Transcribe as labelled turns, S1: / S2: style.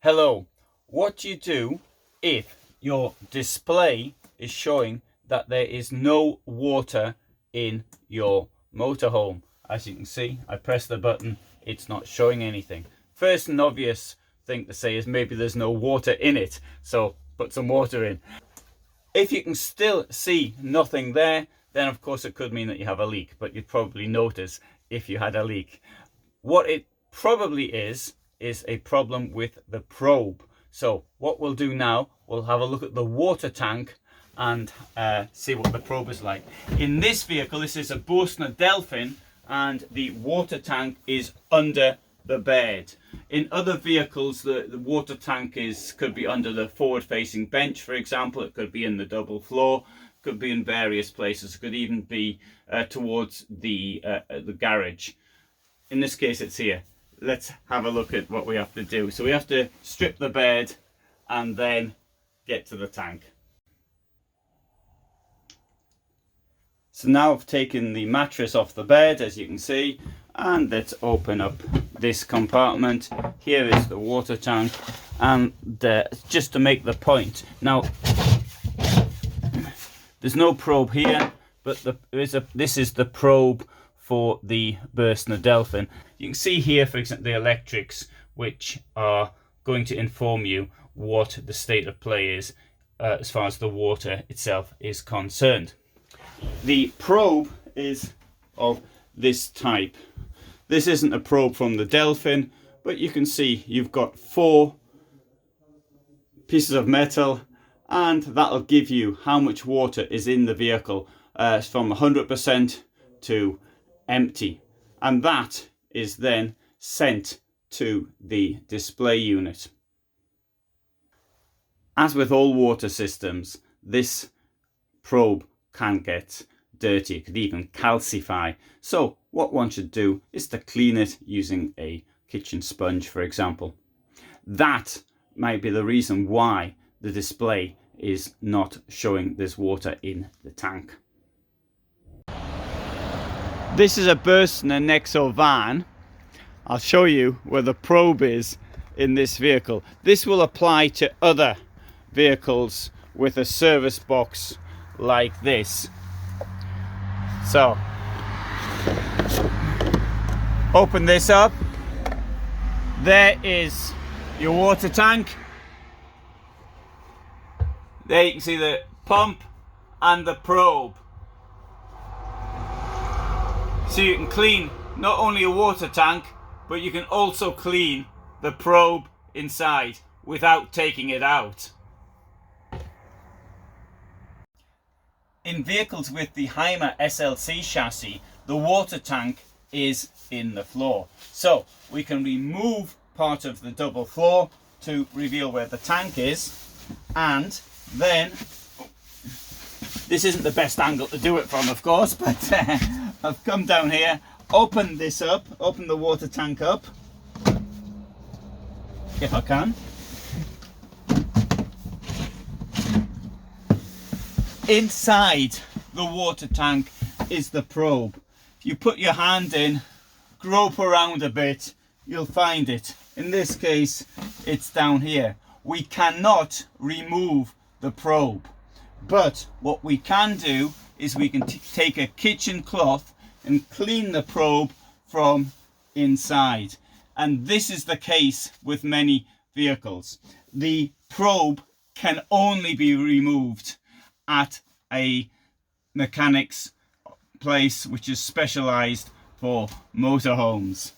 S1: Hello, what do you do if your display is showing that there is no water in your motorhome? As you can see, I press the button, it's not showing anything. First and obvious thing to say is maybe there's no water in it, so put some water in. If you can still see nothing there, then of course it could mean that you have a leak, but you'd probably notice if you had a leak. What it probably is a problem with the probe. So what we'll do now, we'll have a look at the water tank and see what the probe is like. In this vehicle, this is a Bürstner Delphin, and the water tank is under the bed. In other vehicles, the water tank could be under the forward-facing bench, for example. It could be in the double floor, could be in various places. It could even be towards the garage. In this case, it's here. Let's have a look at what we have to do. So we have to strip the bed and then get to the tank. So now I've taken the mattress off the bed, as you can see, and let's open up this compartment. Here is the water tank, and just to make the point, now there's no probe here, but this is the probe for the Bürstner Delphin. You can see here, for example, the electrics, which are going to inform you what the state of play is as far as the water itself is concerned. The probe is of this type. This isn't a probe from the Delphin, but you can see you've got 4 pieces of metal, and that'll give you how much water is in the vehicle from 100% to empty, and that is then sent to the display unit. As with all water systems, this probe can get dirty. It could even calcify. So what one should do is to clean it using a kitchen sponge, for example. That might be the reason why the display is not showing there's water in the tank. This is a Bürstner Nexo van. I'll show you where the probe is in this vehicle. This will apply to other vehicles with a service box like this. So, open this up. There is your water tank. There you can see the pump and the probe. So you can clean not only a water tank, but you can also clean the probe inside without taking it out. In vehicles with the Hymer SLC chassis, the water tank is in the floor. So we can remove part of the double floor to reveal where the tank is, and then this isn't the best angle to do it from, of course, but I've come down here, open this up, open the water tank up, if I can. Inside the water tank is the probe. If you put your hand in, grope around a bit, you'll find it. In this case, it's down here. We cannot remove the probe, but what we can do is we can take a kitchen cloth and clean the probe from inside. And this is the case with many vehicles. The probe can only be removed at a mechanic's place which is specialized for motorhomes.